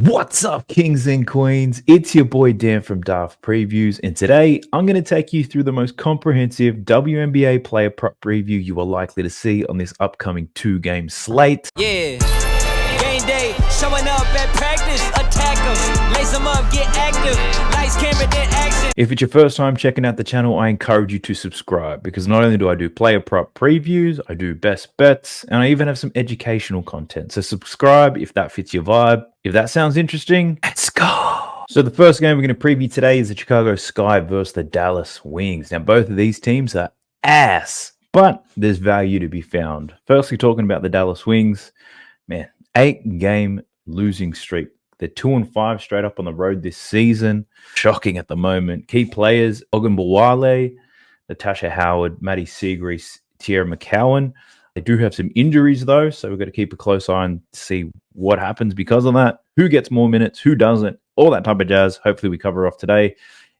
What's up, kings and queens? It's your boy Dan from Daft Previews, and today I'm going to take you through the most comprehensive WNBA player prop preview you are likely to see on this upcoming two-game slate. Yeah, game day, showing up at practice, attack them, lace them up, get active, lights, camera, then action. If it's your first time checking out the channel, I encourage you to subscribe because not only do I do player prop previews, I do best bets, and I even have some educational content. So subscribe if that fits your vibe. If that sounds interesting, let's go. So the first game we're going to preview today is the Chicago Sky versus the Dallas Wings. Now, both of these teams are ass, but there's value to be found. Firstly, talking about the Dallas Wings, man, 8-game losing streak. They're 2-5 straight up on the road this season. Shocking at the moment. Key players, Ogun Bawale, Natasha Howard, Maddie Seagrease, Tierra McCowan. They do have some injuries, though, so we've got to keep a close eye and see what happens because of that. Who gets more minutes, who doesn't, all that type of jazz. Hopefully we cover off today.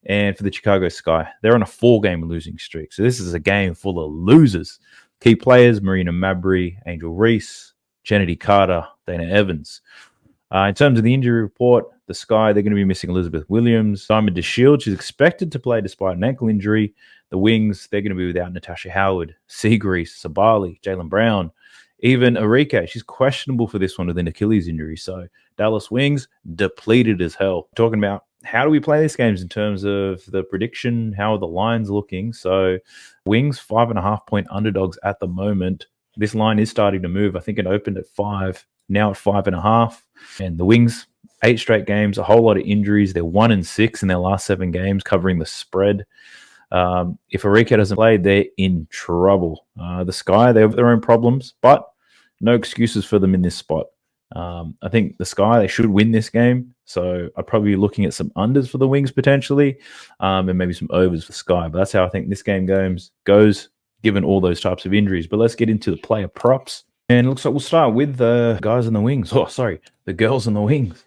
And for the Chicago Sky, they're on a 4-game losing streak. So this is a game full of losers. Key players, Marina Mabry, Angel Reese, Kennedy Carter, Dana Evans. In terms of the injury report, the Sky, they're going to be missing Elizabeth Williams. Simon DeShield, she's expected to play despite an ankle injury. The Wings, they're going to be without Natasha Howard, Seagrease, Sabali, Jaylen Brown, even Arike. She's questionable for this one with an Achilles injury. So Dallas Wings, depleted as hell. Talking about how do we play these games in terms of the prediction, how are the lines looking? So Wings, 5.5-point underdogs at the moment. This line is starting to move. I think it opened at 5. Now at 5.5, and the Wings, 8 straight games, a whole lot of injuries. They're 1-6 in their last 7 games, covering the spread. If Arike doesn't play, they're in trouble. The Sky, they have their own problems, but no excuses for them in this spot. I think the Sky, they should win this game, so I'd probably be looking at some unders for the Wings potentially, and maybe some overs for Sky. But that's how I think this game goes, given all those types of injuries. But let's get into the player props. And it looks like we'll start with the guys in the Wings. Oh, sorry, the girls in the Wings.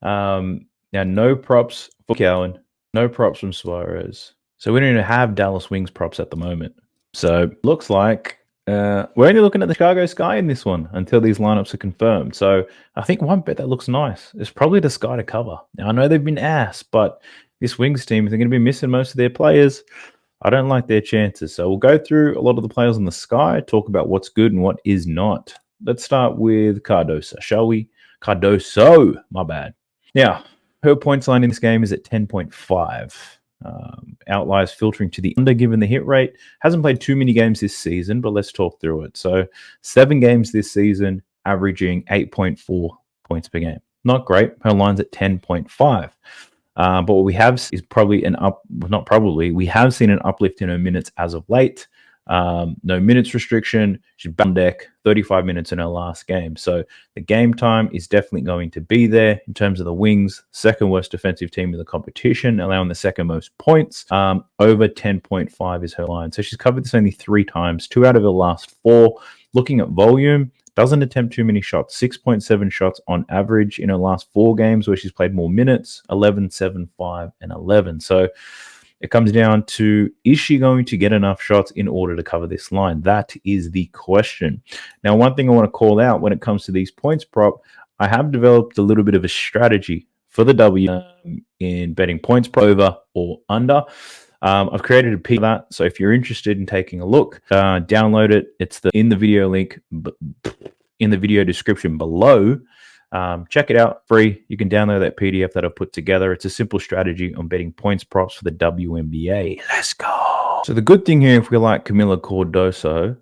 Now, no props for Cowan, no props from Suarez. So we don't even have Dallas Wings props at the moment. So looks like we're only looking at the Chicago Sky in this one until these lineups are confirmed. So I think one bet that looks nice is probably the Sky to cover. Now, I know they've been ass, but this Wings team, they're going to be missing most of their players. I don't like their chances. So we'll go through a lot of the players on the Sky, talk about what's good and what is not. Let's start with Cardoso, shall we? Cardoso, my bad. Now, her points line in this game is at 10.5. Outliers filtering to the under given the hit rate. Hasn't played too many games this season, but let's talk through it. So 7 games this season, averaging 8.4 points per game. Not great. Her line's at 10.5. But what we have is we have seen an uplift in her minutes as of late. No minutes restriction. She's on deck, 35 minutes in her last game. So the game time is definitely going to be there. In terms of the Wings, second worst defensive team in the competition, allowing the second most points. Over 10.5 is her line. So she's covered this only 3 times, 2 out of her last 4. Looking at volume, doesn't attempt too many shots, 6.7 shots on average in her last 4 games where she's played more minutes, 11, 7, 5, and 11. So it comes down to, is she going to get enough shots in order to cover this line? That is the question. Now, one thing I want to call out when it comes to these points prop, I have developed a little bit of a strategy for the W in betting points prop over or under. I've created a piece of that, so if you're interested in taking a look, download it. It's in the video link, in the video description below. Check it out, free. You can download that PDF that I've put together. It's a simple strategy on betting points props for the WNBA. Let's go. So the good thing here, if we like Camila Cardoso,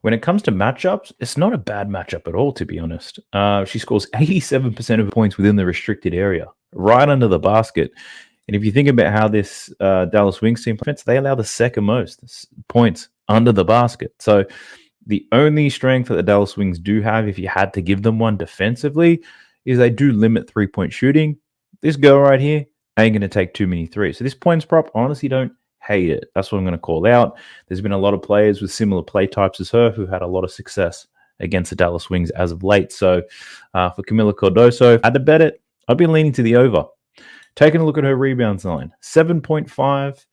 when it comes to matchups, it's not a bad matchup at all, to be honest. She scores 87% of points within the restricted area, right under the basket. And if you think about how this Dallas Wings team plays, they allow the second most points under the basket. So the only strength that the Dallas Wings do have, if you had to give them one defensively, is they do limit 3-point shooting. This girl right here ain't going to take too many threes. So this points prop, honestly, don't hate it. That's what I'm going to call out. There's been a lot of players with similar play types as her who had a lot of success against the Dallas Wings as of late. So for Camila Cardoso, if I had to bet it, I'd be leaning to the over. Taking a look at her rebounds line, 7.5.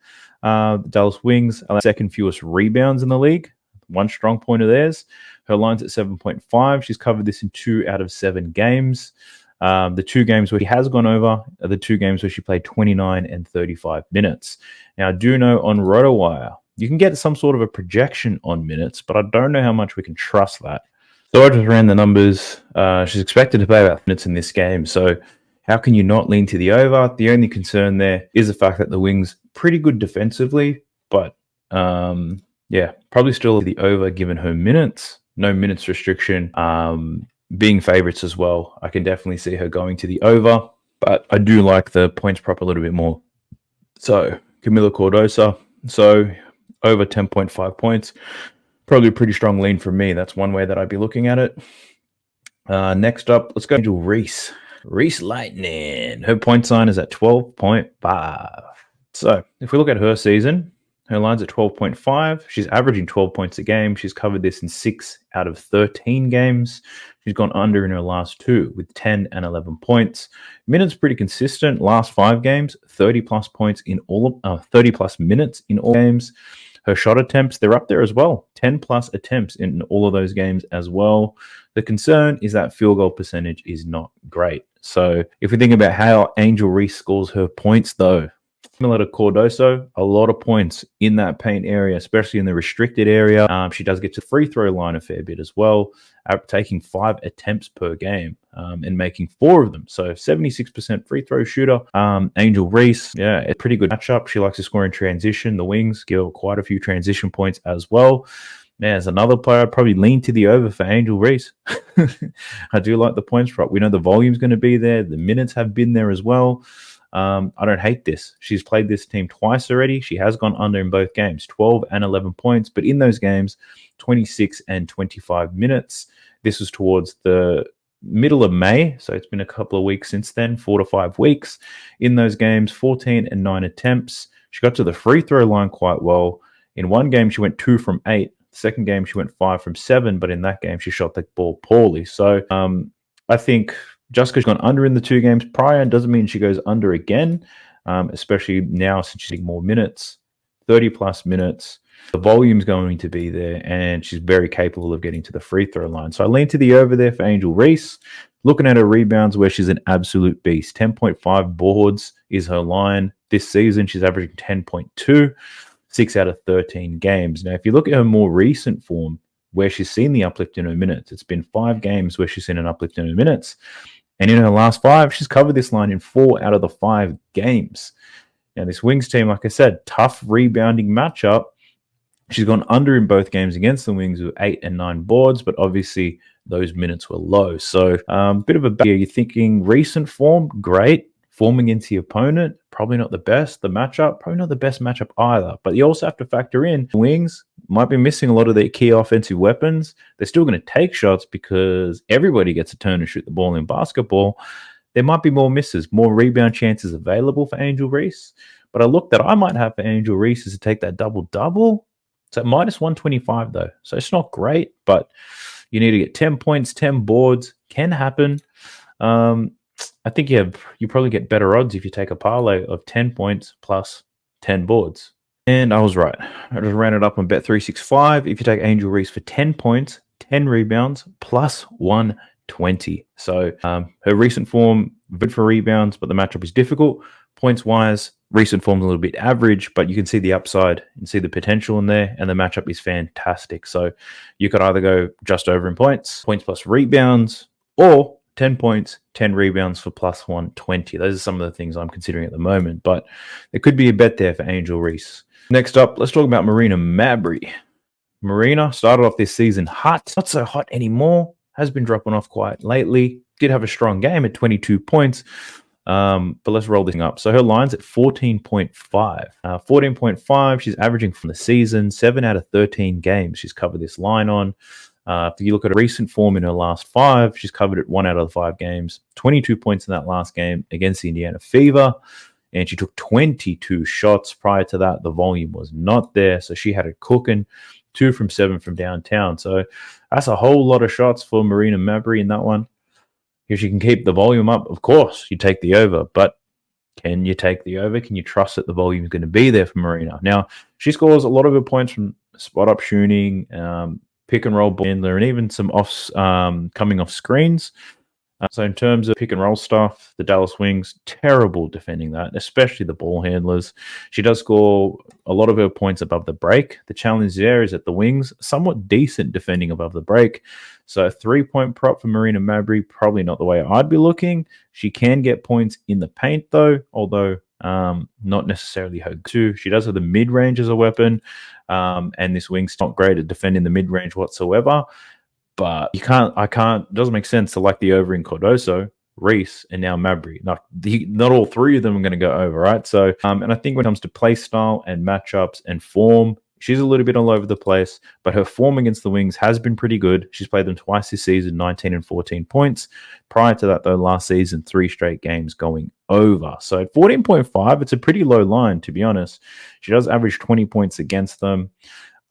The Dallas Wings are the second fewest rebounds in the league. One strong point of theirs. Her line's at 7.5. She's covered this in 2 out of 7 games. The 2 games where she has gone over are the 2 games where she played 29 and 35 minutes. Now, I do know on RotoWire, you can get some sort of a projection on minutes, but I don't know how much we can trust that. So I just ran the numbers. She's expected to play about minutes in this game. So how can you not lean to the over? The only concern there is the fact that the Wings pretty good defensively, but yeah, probably still the over given her minutes. No minutes restriction. Being favorites as well, I can definitely see her going to the over, but I do like the points prop a little bit more. So Camila Cardoso, so over 10.5 points. Probably a pretty strong lean from me. That's one way that I'd be looking at it. Next up, let's go Angel Reese. Reese Lightning. Her point sign is at 12.5. So if we look at her season, her line's at 12.5. She's averaging 12 points a game. She's covered this in 6 out of 13 games. She's gone under in her last 2 with 10 and 11 points. Minutes pretty consistent. Last 5 games, 30 plus points in all of 30 plus minutes in all games. Her shot attempts, they're up there as well. 10 plus attempts in all of those games as well. The concern is that field goal percentage is not great. So if we think about how Angel Reese scores her points, though, similar to Cardoso, a lot of points in that paint area, especially in the restricted area. She does get to the free throw line a fair bit as well, taking 5 attempts per game and making 4 of them. So 76% free throw shooter. Angel Reese, yeah, a pretty good matchup. She likes to score in transition. The Wings give her quite a few transition points as well. Man, as another player, I'd probably lean to the over for Angel Reese. I do like the points prop. We know the volume's going to be there. The minutes have been there as well. I don't hate this. She's played this team twice already. She has gone under in both games, 12 and 11 points. But in those games, 26 and 25 minutes. This was towards the middle of May. So it's been a couple of weeks since then, 4 to 5 weeks. In those games, 14 and 9 attempts. She got to the free throw line quite well. In one game, she went 2 from 8. The second game, she went 5 from 7. But in that game, she shot the ball poorly. So I think just because she's gone under in the 2 games prior doesn't mean she goes under again, especially now since she's getting more minutes, 30 plus minutes. The volume's going to be there, and she's very capable of getting to the free throw line. So I lean to the over there for Angel Reese. Looking at her rebounds, where she's an absolute beast. 10.5 boards is her line. This season, she's averaging 10.2, 6 out of 13 games. Now, if you look at her more recent form, where she's seen the uplift in her minutes, it's been 5 games where she's seen an uplift in her minutes. And in her last 5, she's covered this line in 4 out of the 5 games. Now, this Wings team, like I said, tough rebounding matchup. She's gone under in both games against the Wings with 8 and 9 boards, but obviously those minutes were low. So bit of a barrier. You're thinking recent form, great. Forming into your opponent, probably not the best. The matchup, probably not the best matchup either. But you also have to factor in the Wings might be missing a lot of their key offensive weapons. They're still going to take shots because everybody gets a turn and shoot the ball in basketball. There might be more misses, more rebound chances available for Angel Reese. But I looked that I might have for Angel Reese is to take that double-double. It's at minus 125 though. So it's not great, but you need to get 10 points, 10 boards. Can happen. I think you probably get better odds if you take a parlay of 10 points plus 10 boards. And I was right. I just ran it up on Bet365. If you take Angel Reese for 10 points, 10 rebounds, plus 120. So her recent form, good for rebounds, but the matchup is difficult. Points-wise, recent form's a little bit average, but you can see the upside and see the potential in there, and the matchup is fantastic. So you could either go just over in points plus rebounds, or 10 points, 10 rebounds for plus 120. Those are some of the things I'm considering at the moment, but there could be a bet there for Angel Reese. Next up, let's talk about Marina Mabrey. Marina started off this season hot, not so hot anymore, has been dropping off quite lately, did have a strong game at 22 points, but let's roll this thing up. So her line's at 14.5. 14.5, she's averaging from the season, 7 out of 13 games she's covered this line on. If you look at a recent form in her last 5, she's covered it 1 out of the 5 games, 22 points in that last game against the Indiana Fever, and she took 22 shots. Prior to that, the volume was not there, so she had it cooking, 2 from 7 from downtown. So that's a whole lot of shots for Marina Mabrey in that one. If she can keep the volume up, of course, you take the over, but can you take the over? Can you trust that the volume is going to be there for Marina? Now, she scores a lot of her points from spot-up shooting, pick and roll ball handler, and even some coming off screens. So in terms of pick and roll stuff, the Dallas Wings, terrible defending that, especially the ball handlers. She does score a lot of her points above the break. The challenge there is that the Wings, somewhat decent defending above the break. So a 3-point prop for Marina Mabrey, probably not the way I'd be looking. She can get points in the paint though, although not necessarily her go-to. She does have the mid-range as a weapon, and this Wing's not great at defending the mid-range whatsoever. But it doesn't make sense to like the over in Cardoso, Reese, and now Mabry. Not all three of them are going to go over, right? So, and I think when it comes to play style and matchups and form, she's a little bit all over the place, but her form against the Wings has been pretty good. She's played them twice this season, 19 and 14 points. Prior to that, though, last season, 3 straight games going over. So at 14.5, it's a pretty low line, to be honest. She does average 20 points against them.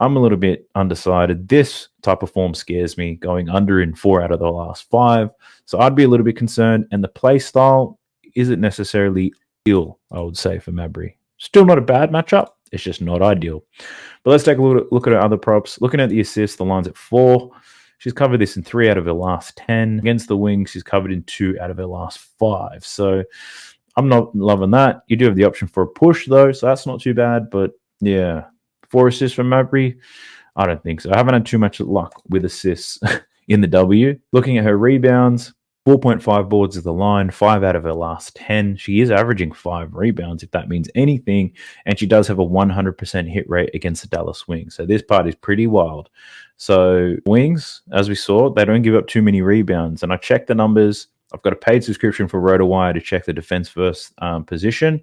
I'm a little bit undecided. This type of form scares me, going under in 4 out of the last 5. So I'd be a little bit concerned. And the play style isn't necessarily ill, I would say, for Mabry. Still not a bad matchup. It's just not ideal. But let's take a look at her other props. Looking at the assists, the line's at 4. She's covered this in 3 out of her last 10. Against the Wings, she's covered in 2 out of her last 5. So I'm not loving that. You do have the option for a push, though, so that's not too bad. But yeah, 4 assists from Mabry? I don't think so. I haven't had too much luck with assists in the W. Looking at her rebounds, 4.5 boards is the line, 5 out of her last 10. She is averaging 5 rebounds, if that means anything. And she does have a 100% hit rate against the Dallas Wings. So this part is pretty wild. So Wings, as we saw, they don't give up too many rebounds. And I checked the numbers. I've got a paid subscription for RotoWire to check the defense first position.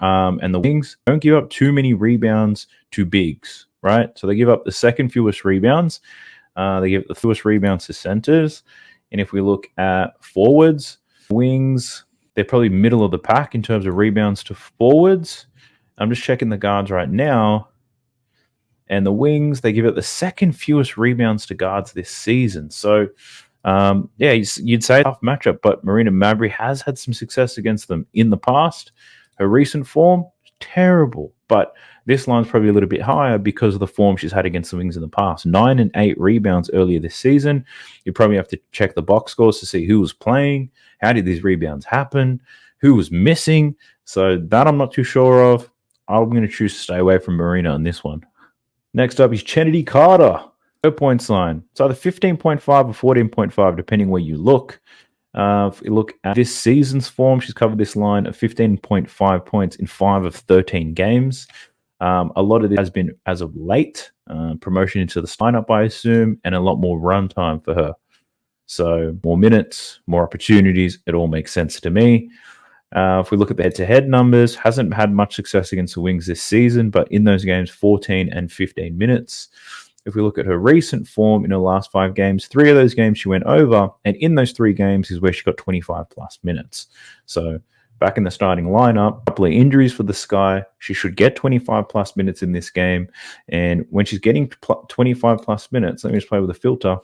And the Wings don't give up too many rebounds to bigs, right? So they give up the second fewest rebounds. They give the fewest rebounds to centers. And if we look at forwards, Wings, they're probably middle of the pack in terms of rebounds to forwards. I'm just checking the guards right now. And the Wings, they give it the second fewest rebounds to guards this season. So, yeah, you'd say a tough matchup, but Marina Mabrey has had some success against them in the past. Her recent form, terrible. But this line's probably a little bit higher because of the form she's had against the Wings in the past. 9 and 8 rebounds earlier this season. You probably have to check the box scores to see who was playing, how did these rebounds happen, who was missing. So that I'm not too sure of. I'm going to choose to stay away from Marina on this one. Next up is Kennedy Carter. Her points line. It's either 15.5 or 14.5, depending where you look. If you look at this season's form, she's covered this line of 15.5 points in 5 of 13 games. A lot of this has been, as of late, promotion into the lineup, I assume, and a lot more run time for her. So more minutes, more opportunities. It all makes sense to me. If we look at the head-to-head numbers, hasn't had much success against the Wings this season, but in those games, 14 and 15 minutes. If we look at her recent form in her last 5 games, 3 of those games she went over, and in those 3 games is where she got 25-plus minutes. So back in the starting lineup, a couple of injuries for the Sky. She should get 25-plus minutes in this game. And when she's getting 25-plus minutes, let me just play with a filter.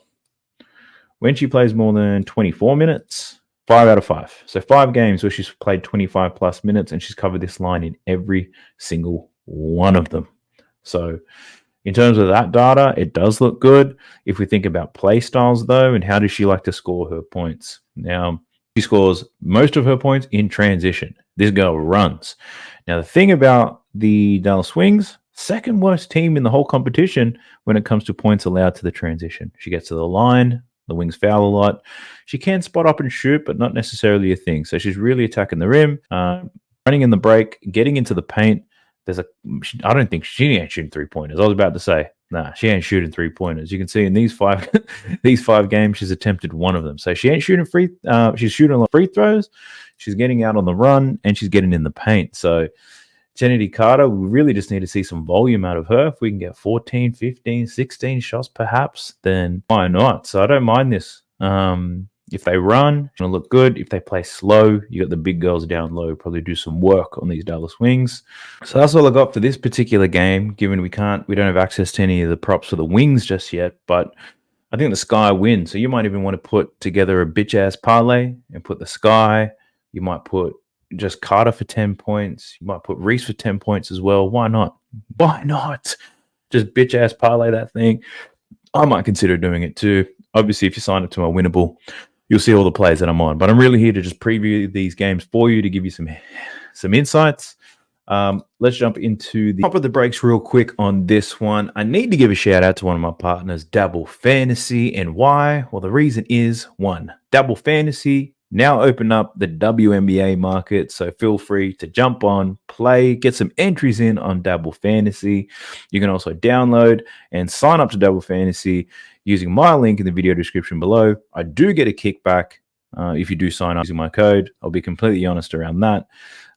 When she plays more than 24 minutes, 5 out of 5. So 5 games where she's played 25-plus minutes, and she's covered this line in every single one of them. So in terms of that data, it does look good. If we think about play styles, though, and how does she like to score her points? Now, she scores most of her points in transition. This girl runs. Now, the thing about the Dallas Wings, second worst team in the whole competition when it comes to points allowed to the transition. She gets to the line. The Wings foul a lot. She can spot up and shoot, but not necessarily a thing. So she's really attacking the rim, running in the break, getting into the paint. I don't think she ain't shooting 3-pointers. I was about to say, nah, she ain't shooting 3-pointers. You can see in these 5 games, she's attempted one of them. So she ain't shooting she's shooting a lot of free throws. She's getting out on the run, and she's getting in the paint. So Kennedy Carter, we really just need to see some volume out of her. If we can get 14, 15, 16 shots perhaps, then why not? So I don't mind this. If they run, it's going to look good. If they play slow, you got the big girls down low, probably do some work on these Dallas Wings. So that's all I got for this particular game, given we don't have access to any of the props for the Wings just yet, but I think the Sky wins. So you might even want to put together a bitch-ass parlay and put the Sky. You might put just Carter for 10 points. You might put Reese for 10 points as well. Why not? Why not? Just bitch-ass parlay that thing. I might consider doing it too. Obviously, if you sign up to my Winnable you'll see all the plays that I'm on. But I'm really here to just preview these games for you to give you some insights. Let's jump into the top of the breaks real quick on this one. I need to give a shout out to one of my partners, Dabble Fantasy. And why? Well, the reason is one, Dabble Fantasy now open up the WNBA market. So feel free to jump on, play, get some entries in on Dabble Fantasy. You can also download and sign up to Dabble Fantasy using my link in the video description below. I do get a kickback if you do sign up using my code. I'll be completely honest around that.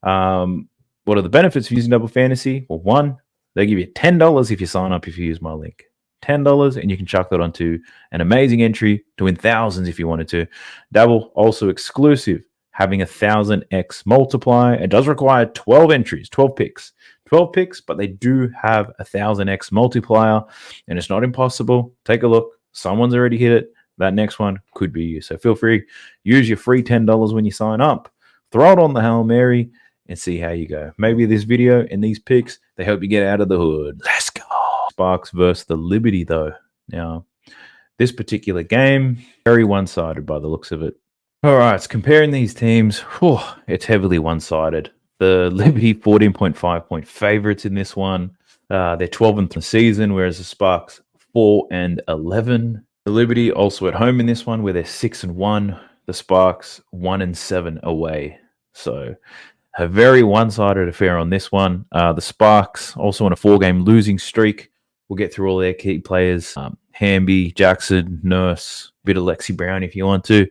What are the benefits of using Double Fantasy? Well, one, they give you $10 if you sign up if you use my link. $10, and you can chuck that onto an amazing entry to win thousands if you wanted to. Double also exclusive, having 1,000x multiplier. It does require 12 entries, 12 picks. 12 picks, but they do have 1,000x multiplier, and it's not impossible. Take a look. Someone's already hit it. That next one could be you. So feel free, use your free $10 when you sign up. Throw it on the Hail Mary and see how you go. Maybe this video and these picks, they help you get out of the hood. Let's go. Sparks versus the Liberty, though. Now, this particular game, very one-sided by the looks of it. All right, comparing these teams, it's heavily one-sided. The Liberty 14.5 point favorites in this one. They're 12-3 the season, whereas the Sparks 4-11. The Liberty also at home in this one, where they're 6-1. The Sparks 1-7 away. So a very one-sided affair on this one. The Sparks also on a 4-game losing streak. We'll get through all their key players. Hamby, Jackson, Nurse, bit of Lexi Brown if you want to.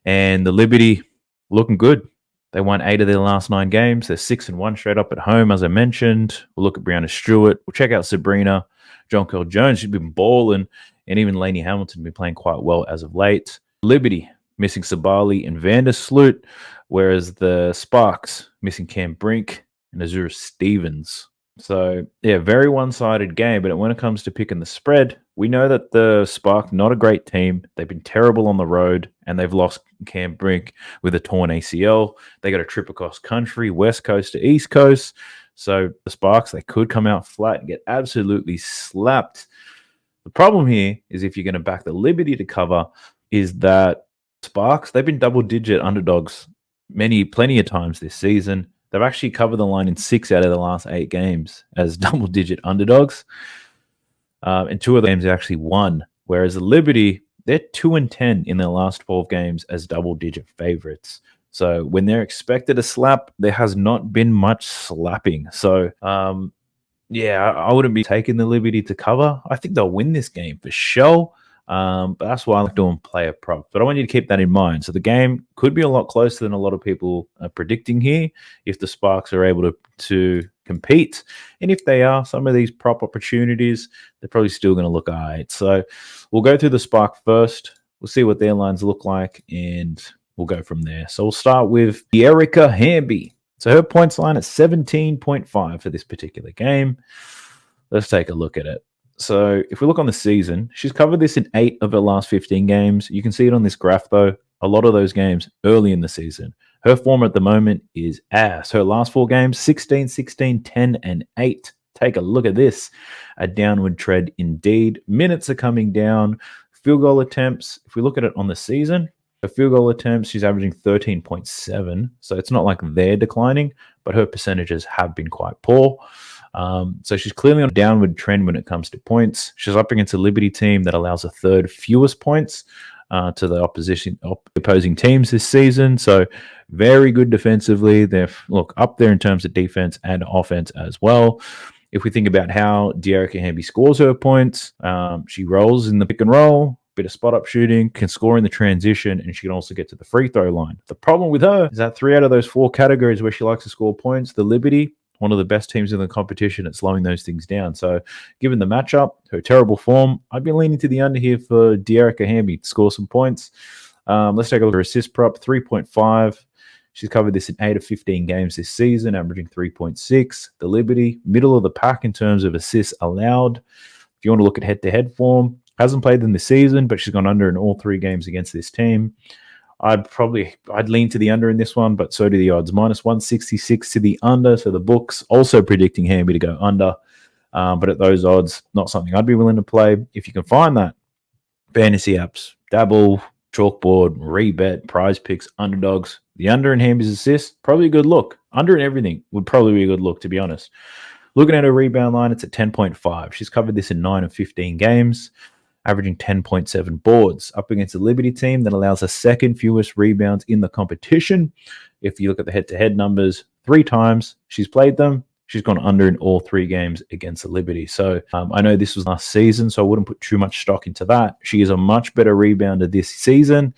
And the Liberty looking good. They won 8 of their last 9 games. They're 6-1 straight up at home, as I mentioned. We'll look at Brianna Stewart. We'll check out Sabrina. Jonquel Jones, she's been balling. And even Lainey Hamilton been playing quite well as of late. Liberty missing Sabali and Vandersloot, whereas the Sparks missing Cam Brink and Azura Stevens. So, yeah, very one-sided game. But when it comes to picking the spread, we know that the Sparks, not a great team. They've been terrible on the road, and they've lost Cam Brink with a torn ACL. They got a trip across country, West Coast to East Coast. So the Sparks, they could come out flat and get absolutely slapped. The problem here is if you're going to back the Liberty to cover, is that Sparks, they've been double-digit underdogs plenty of times this season. They've actually covered the line in 6 out of the last 8 games as double-digit underdogs. And 2 of the games they actually won. Whereas the Liberty, they're 2-10 in their last 12 games as double-digit favorites. So when they're expected to slap, there has not been much slapping. So, yeah, I wouldn't be taking the Liberty to cover. I think they'll win this game for sure. But that's why I like doing player props. But I want you to keep that in mind. So the game could be a lot closer than a lot of people are predicting here if the Sparks are able to compete. And if they are, some of these prop opportunities, they're probably still going to look all right. So we'll go through the Spark first. We'll see what their lines look like, and we'll go from there. So we'll start with Erica Hamby. So her points line is 17.5 for this particular game. Let's take a look at it. So if we look on the season, she's covered this in 8 of her last 15 games. You can see it on this graph, though. A lot of those games early in the season. Her form at the moment is ass. Her last 4 games, 16, 16, 10, and 8. Take a look at this. A downward trend indeed. Minutes are coming down. Field goal attempts, if we look at it on the season, her field goal attempts, she's averaging 13.7. So it's not like they're declining, but her percentages have been quite poor. So she's clearly on a downward trend when it comes to points. She's up against a Liberty team that allows a third fewest points to the opposing teams this season. So very good defensively. They're up there in terms of defense and offense as well. If we think about how De'Erica Hamby scores her points, she rolls in the pick and roll, bit of spot up shooting, can score in the transition, and she can also get to the free throw line. The problem with her is that 3 out of those 4 categories where she likes to score points, the Liberty, one of the best teams in the competition at slowing those things down. So given the matchup, her terrible form, I'd be leaning to the under here for De'Erica Hamby to score some points. Let's take a look at her assist prop, 3.5. She's covered this in 8 of 15 games this season, averaging 3.6. The Liberty, middle of the pack in terms of assists allowed. If you want to look at head-to-head form, hasn't played them this season, but she's gone under in all 3 games against this team. I'd lean to the under in this one, but so do the odds. Minus 166 to the under. So the books also predicting Hamby to go under. But at those odds, not something I'd be willing to play. If you can find that, fantasy apps, Dabble, chalkboard, rebet, prize picks, underdogs. The under in Hamby's assists, probably a good look. Under in everything would probably be a good look, to be honest. Looking at her rebound line, it's at 10.5. She's covered this in 9 of 15 games, averaging 10.7 boards. Up against a Liberty team that allows the second fewest rebounds in the competition. If you look at the head-to-head numbers, 3 times she's played them, she's gone under in all 3 games against the Liberty. So I know this was last season, so I wouldn't put too much stock into that. She is a much better rebounder this season.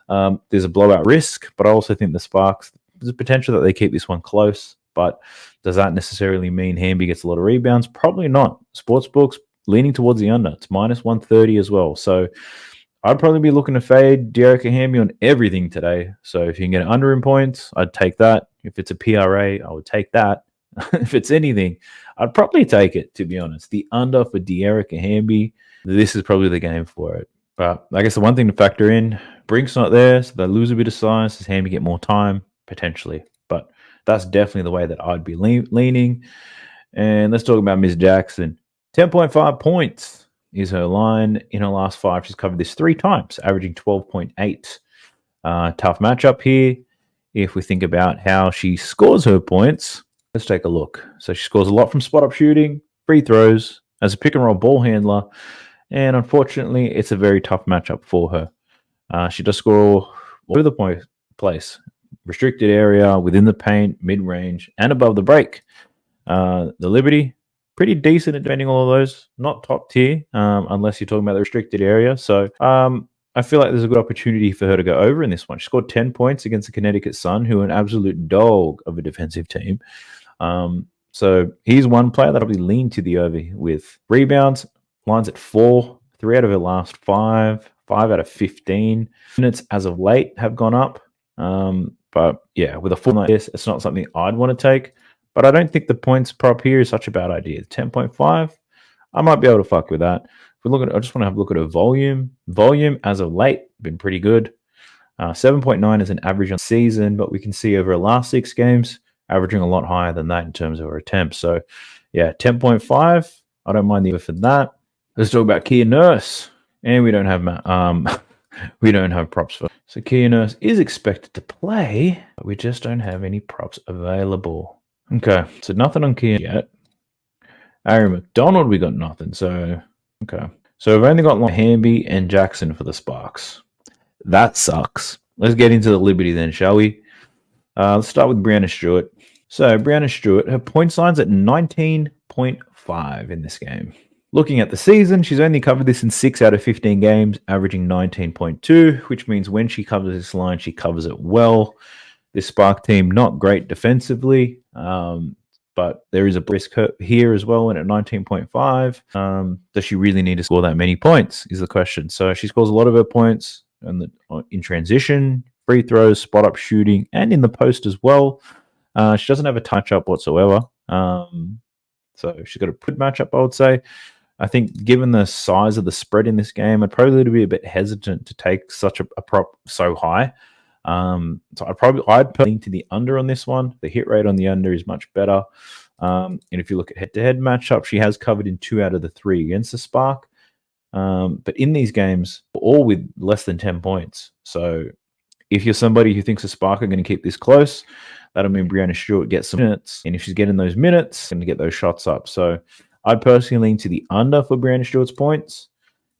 There's a blowout risk, but I also think the Sparks, there's a potential that they keep this one close. But does that necessarily mean Hamby gets a lot of rebounds? Probably not. Sportsbooks leaning towards the under. It's minus 130 as well. So I'd probably be looking to fade Dearica Hamby on everything today. So if you can get under in points, I'd take that. If it's a PRA, I would take that. If it's anything, I'd probably take it, to be honest. The under for Dearica Hamby, this is probably the game for it. But I guess the one thing to factor in, Brink's not there, so they lose a bit of size. Does Hamby get more time? Potentially. But that's definitely the way that I'd be leaning. And let's talk about Ms. Jackson. 10.5 points is her line. In her last 5, she's covered this 3 times, averaging 12.8. Tough matchup here. If we think about how she scores her points, let's take a look. So she scores a lot from spot-up shooting, free throws, as a pick-and-roll ball handler, and unfortunately, it's a very tough matchup for her. She does score all over the place. Restricted area, within the paint, mid-range, and above the break. The Liberty, pretty decent at defending all of those. Not top tier, unless you're talking about the restricted area. So I feel like there's a good opportunity for her to go over in this one. She scored 10 points against the Connecticut Sun, who are an absolute dog of a defensive team. So he's one player that I'll be leaning to the over with. Rebounds, lines at 4, 3 out of her last 5, 5 out of 15. Minutes as of late have gone up. But yeah, with a full like this, it's not something I'd want to take. But I don't think the points prop here is such a bad idea. 10.5, I might be able to fuck with that. If we look at, I just want to have a look at her volume. Volume as of late been pretty good. 7.9 is an average on season, but we can see over the last 6 games, averaging a lot higher than that in terms of her attempts. So yeah, 10.5. I don't mind the over for that. Let's talk about Kia Nurse, and we don't have we don't have props for. So Kia Nurse is expected to play, but we just don't have any props available. Okay, so nothing on Kia yet. Ari McDonald, we got nothing. So okay, so we've only got Hamby and Jackson for the Sparks. That sucks. Let's get into the Liberty then, shall we? Let's start with Brianna Stewart. So Brianna Stewart, her points line's at 19.5 in this game. Looking at the season, she's only covered this in 6 out of 15 games, averaging 19.2, which means when she covers this line, she covers it well. This Spark team, not great defensively, but there is a risk here as well, and at 19.5. Does she really need to score that many points is the question. So she scores a lot of her points in transition, free throws, spot-up shooting, and in the post as well. She doesn't have a touch-up whatsoever. So she's got a good matchup, I would say. I think given the size of the spread in this game, I'd probably be a bit hesitant to take such a prop so high. So I'd put to the under on this one. The hit rate on the under is much better. And if you look at head-to-head matchup, she has covered in 2 out of the 3 against the Spark. But in these games, all with less than 10 points. So if you're somebody who thinks the Spark are going to keep this close, that'll mean Brianna Stewart gets some minutes. And if she's getting those minutes, going to get those shots up. So I'd personally lean to the under for Brianna Stewart's points.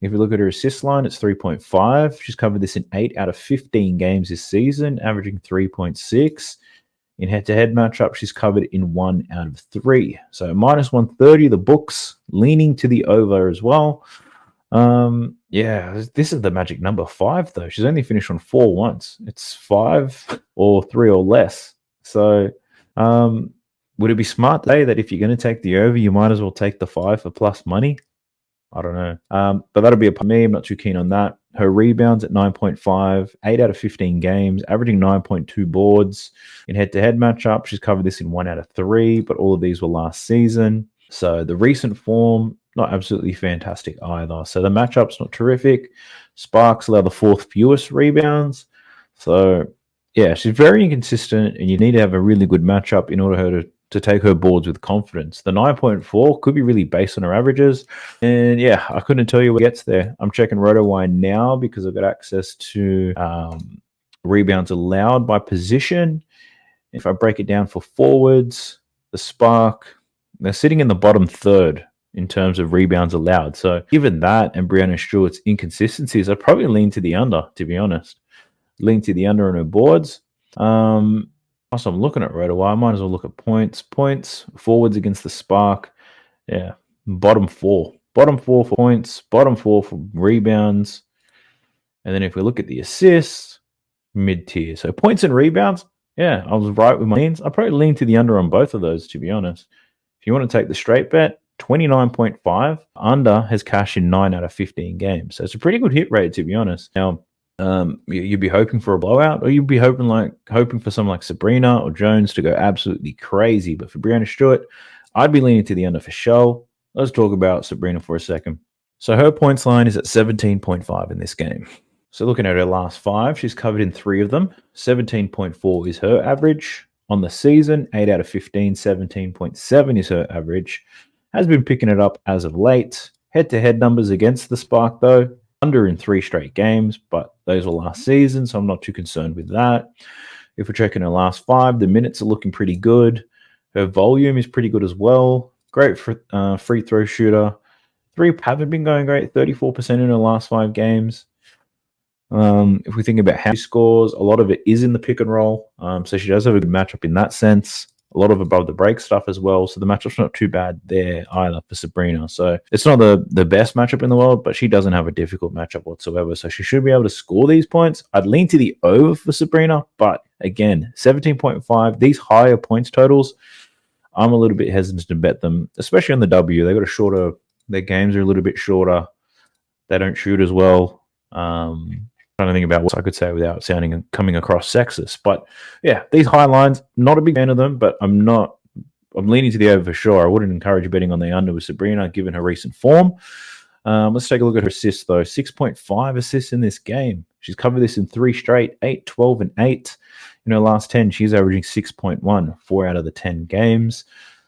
If you look at her assist line, it's 3.5. She's covered this in 8 out of 15 games this season, averaging 3.6. In head-to-head matchup, she's covered in 1 out of 3. So minus 130, the books, leaning to the over as well. Yeah, this is the magic number 5, though. She's only finished on 4 once. It's 5 or 3 or less. So would it be smart to say that if you're going to take the over, you might as well take the 5 for plus money? I don't know. But that'll be a me. I'm not too keen on that. Her rebounds at 9.5, 8 out of 15 games, averaging 9.2 boards. In head-to-head matchup, she's covered this in 1 out of 3, but all of these were last season. So the recent form, not absolutely fantastic either. So the matchup's not terrific. Sparks allow the 4th fewest rebounds. So yeah, she's very inconsistent, and you need to have a really good matchup in order to take her boards with confidence. The 9.4 could be really based on her averages. And yeah, I couldn't tell you what gets there. I'm checking RotoWire now because I've got access to rebounds allowed by position. If I break it down for forwards, the Spark, they're sitting in the bottom third in terms of rebounds allowed. So given that and Brianna Stewart's inconsistencies, I'd probably lean to the under, to be honest. Lean to the under on her boards. Also, I'm looking at RotoWire. I might as well look at points. Points, forwards against the Spark. Yeah, bottom four. Bottom four for points, bottom four for rebounds. And then if we look at the assists, mid-tier. So points and rebounds, yeah, I was right with my leans. I probably lean to the under on both of those, to be honest. If you want to take the straight bet, 29.5. Under has cashed in 9 out of 15 games. So it's a pretty good hit rate, to be honest. Now, you'd be hoping for a blowout, or you'd be hoping for someone like Sabrina or Jones to go absolutely crazy. But for Brianna Stewart, I'd be leaning to the under for sure. Let's talk about Sabrina for a second. So her points line is at 17.5 in this game. So looking at her last 5, she's covered in 3 of them. 17.4 is her average on the season. 8 out of 15, 17.7 is her average. Has been picking it up as of late. Head-to-head numbers against the Spark, though. Under in 3 straight games, but those were last season, so I'm not too concerned with that. If we're checking her last 5, the minutes are looking pretty good. Her volume is pretty good as well. Great for free throw shooter. 3 haven't been going great, 34% in her last 5 games. If we think about how she scores, a lot of it is in the pick and roll. So she does have a good matchup in that sense. A lot of above the break stuff as well. So the matchup's not too bad there either for Sabrina. So it's not the best matchup in the world, but she doesn't have a difficult matchup whatsoever. So she should be able to score these points. I'd lean to the over for Sabrina, but again, 17.5, these higher points totals, I'm a little bit hesitant to bet them, especially on the W. They got a shorter, their games are a little bit shorter. They don't shoot as well. Trying to think about what I could say without sounding and coming across sexist. But yeah, these high lines, not a big fan of them, but I'm leaning to the over for sure. I wouldn't encourage betting on the under with Sabrina, given her recent form. Let's take a look at her assists, though. 6.5 assists in this game. She's covered this in 3 straight, 8, 12, and 8. In her last 10, she's averaging 6.1, 4 out of the 10 games.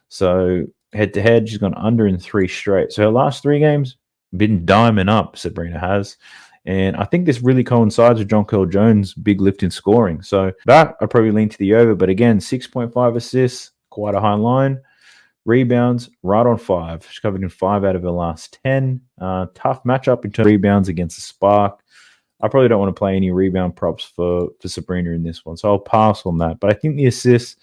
So head-to-head, she's gone under in 3 straight. So her last 3 games, been diamond up, Sabrina has. And I think this really coincides with Jonquel Jones' big lift in scoring. So that I'd probably lean to the over. But again, 6.5 assists, quite a high line. Rebounds, right on 5. She's covered in 5 out of her last 10. Tough matchup in terms of rebounds against the Spark. I probably don't want to play any rebound props for Sabrina in this one. So I'll pass on that. But I think the assists,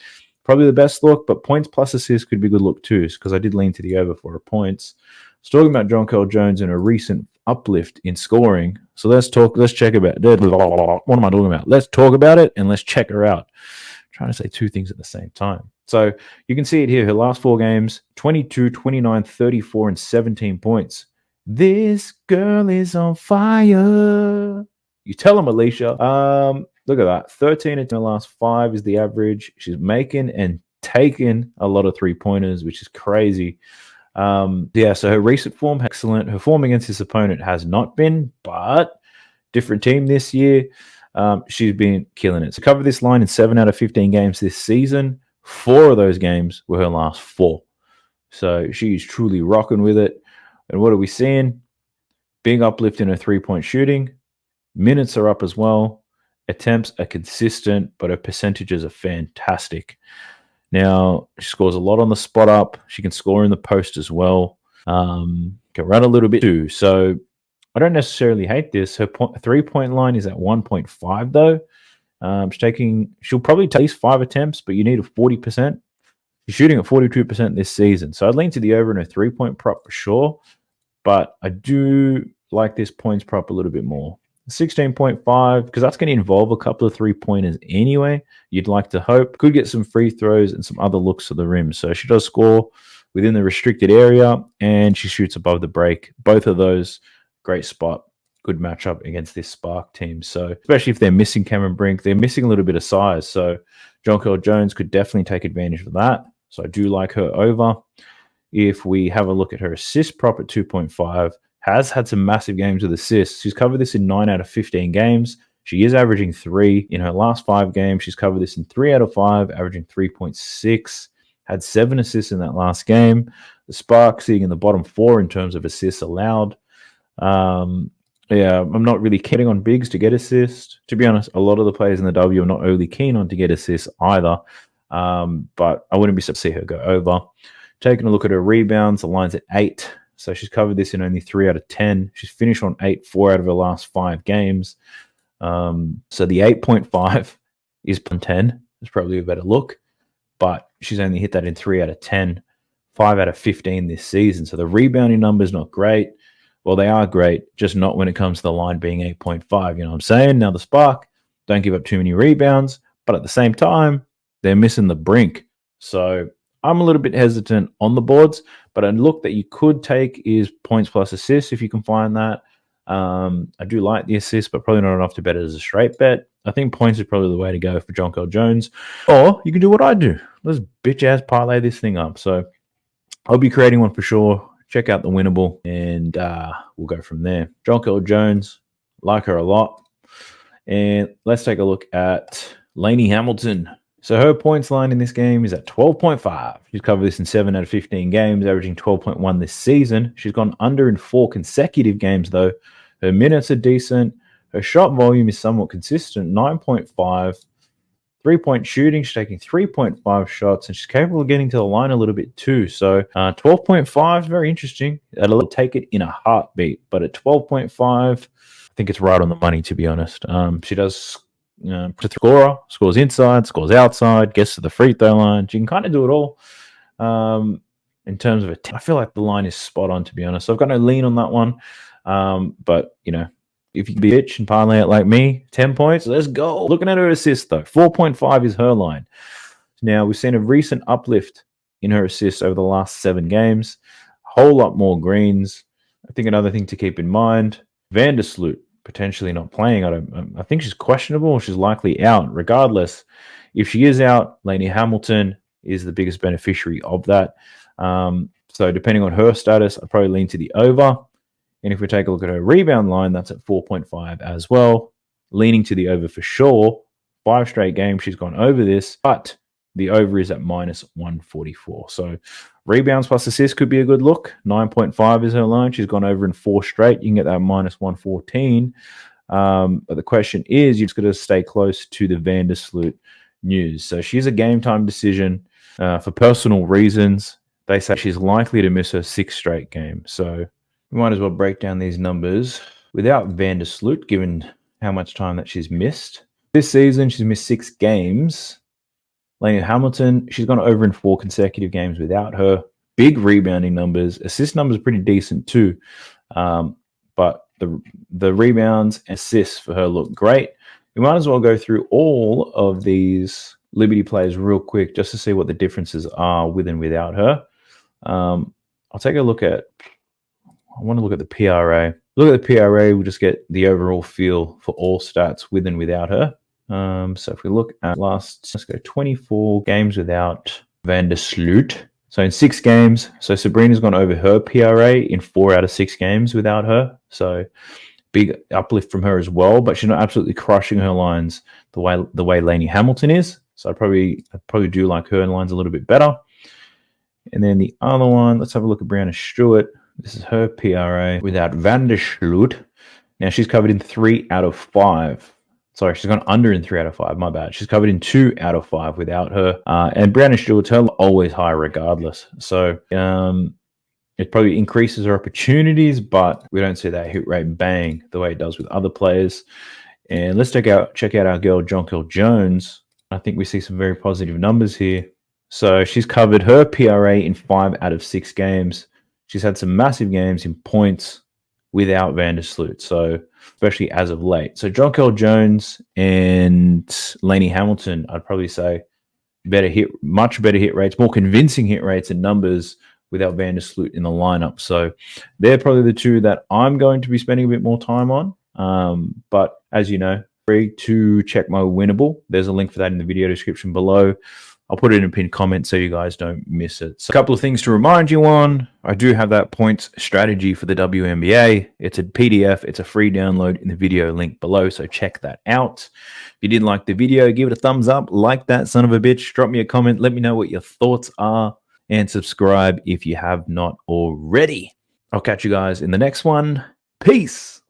probably the best look. But points plus assists could be a good look too, because I did lean to the over for her points. I was talking about Jonquel Jones and a recent uplift in scoring. So let's check about it. What am I talking about? Let's talk about it and let's check her out. I'm trying to say 2 things at the same time. So you can see it here. Her last 4 games, 22, 29, 34, and 17 points. This girl is on fire. You tell them, Alicia. Look at that. 13 in the last 5 is the average. She's making and taking a lot of 3-pointers, which is crazy. So her recent form, excellent. Her form against this opponent has not been, but different team this year. She's been killing it. So cover this line in 7 out of 15 games this season. 4 of those games were her last 4. So she's truly rocking with it. And what are we seeing? Big uplift in her 3-point shooting. Minutes are up as well. Attempts are consistent, but her percentages are fantastic. Now, she scores a lot on the spot up. She can score in the post as well. Can run a little bit too. So I don't necessarily hate this. Her 3-point line is at 1.5 though. She'll probably take at least 5 attempts, but you need a 40%. She's shooting at 42% this season. So I'd lean to the over in a 3-point prop for sure. But I do like this points prop a little bit more. 16.5, because that's going to involve a couple of 3-pointers anyway. You'd like to hope. Could get some free throws and some other looks to the rim. So she does score within the restricted area, and she shoots above the break. Both of those, great spot. Good matchup against this Spark team. So especially if they're missing Cameron Brink, they're missing a little bit of size. So Jonquel Jones could definitely take advantage of that. So I do like her over. If we have a look at her assist prop at 2.5, has had some massive games with assists. She's covered this in 9 out of 15 games. She is averaging 3 in her last 5 games. She's covered this in 3 out of 5, averaging 3.6. had 7 assists in that last game. The Spark sitting in the bottom 4 in terms of assists allowed. Yeah, I'm not really kidding on bigs to get assists. To be honest, a lot of the players in the W are not overly keen on to get assists either. But I wouldn't be surprised to see her go over. Taking a look at her rebounds, the line's at 8. So she's covered this in only 3 out of 10. She's finished on 8, 4 out of her last 5 games. So the 8.5 is 10. It's probably a better look. But she's only hit that in 3 out of 10, 5 out of 15 this season. So the rebounding number's not great. Well, they are great, just not when it comes to the line being 8.5. You know what I'm saying? Now the Spark don't give up too many rebounds, but at the same time, they're missing the brink. So I'm a little bit hesitant on the boards, but a look that you could take is points plus assists if you can find that. I do like the assist, but probably not enough to bet it as a straight bet. I think points is probably the way to go for Jonquel Jones. Or you can do what I do. Let's bitch-ass parlay this thing up. So I'll be creating one for sure. Check out the winnable, and we'll go from there. Jonquel Jones, like her a lot. And let's take a look at Lainey Hamilton. So her points line in this game is at 12.5. She's covered this in 7 out of 15 games, averaging 12.1 this season. She's gone under in 4 consecutive games, though. Her minutes are decent. Her shot volume is somewhat consistent, 9.5. 3-point shooting, she's taking 3.5 shots, and she's capable of getting to the line a little bit too. So 12.5 is very interesting. I'll take it in a heartbeat. But at 12.5, I think it's right on the money, to be honest. She does scorer, scores inside, scores outside, gets to the free throw line. She can kind of do it all. In terms of I feel like the line is spot on, to be honest. So I've got no lean on that one. But, you know, if you can be a bitch and parlay it like me, 10 points, let's go. Looking at her assists, though, 4.5 is her line. Now, we've seen a recent uplift in her assists over the last 7 games. A whole lot more greens. I think another thing to keep in mind, Vandersloot potentially not playing. I think she's questionable or she's likely out. Regardless, if she is out, Lainey Hamilton is the biggest beneficiary of that. So depending on her status, I'd probably lean to the over. And if we take a look at her rebound line, that's at 4.5 as well. Leaning to the over for sure. 5 straight games she's gone over this, but the over is at minus 144. So rebounds plus assists could be a good look. 9.5 is her line. She's gone over in 4 straight. You can get that minus 114. But the question is, you've just got to stay close to the Vandersloot news. So she's a game time decision for personal reasons. They say she's likely to miss her 6th straight game. So we might as well break down these numbers without Vandersloot, given how much time that she's missed. This season, she's missed 6 games. Lainey Hamilton, she's gone over in 4 consecutive games without her. Big rebounding numbers. Assist numbers are pretty decent too. But the rebounds and assists for her look great. We might as well go through all of these Liberty players real quick just to see what the differences are with and without her. I'll take a look at... I want to look at the PRA. Look at the PRA, we'll just get the overall feel for all stats with and without her. So if we look at let's go 24 games without Vandersloot. So in 6 games, so Sabrina's gone over her PRA in 4 out of 6 games without her. So big uplift from her as well, but she's not absolutely crushing her lines the way Lainey Hamilton is. So I probably do like her lines a little bit better. And then the other one, let's have a look at Brianna Stewart. This is her PRA without Vandersloot. Now, she's covered in 3 out of 5. Sorry, she's gone under in 3 out of 5. My bad. She's covered in 2 out of 5 without her. And Brianna Stewart's her always high regardless. So it probably increases her opportunities, but we don't see that hit rate bang the way it does with other players. And let's check out our girl, Jonquel Jones. I think we see some very positive numbers here. So she's covered her PRA in 5 out of 6 games. She's had some massive games in points without Vandersloot, so especially as of late. So Jonquel Jones and Lainey Hamilton, I'd probably say much better hit rates, more convincing hit rates and numbers without Vandersloot in the lineup. So they're probably the 2 that I'm going to be spending a bit more time on. But as you know, free to check my winnable. There's a link for that in the video description below. I'll put it in a pinned comment so you guys don't miss it. So a couple of things to remind you on. I do have that points strategy for the WNBA. It's a PDF. It's a free download in the video link below, so check that out. If you didn't like the video, give it a thumbs up. Like that son of a bitch. Drop me a comment. Let me know what your thoughts are. And subscribe if you have not already. I'll catch you guys in the next one. Peace.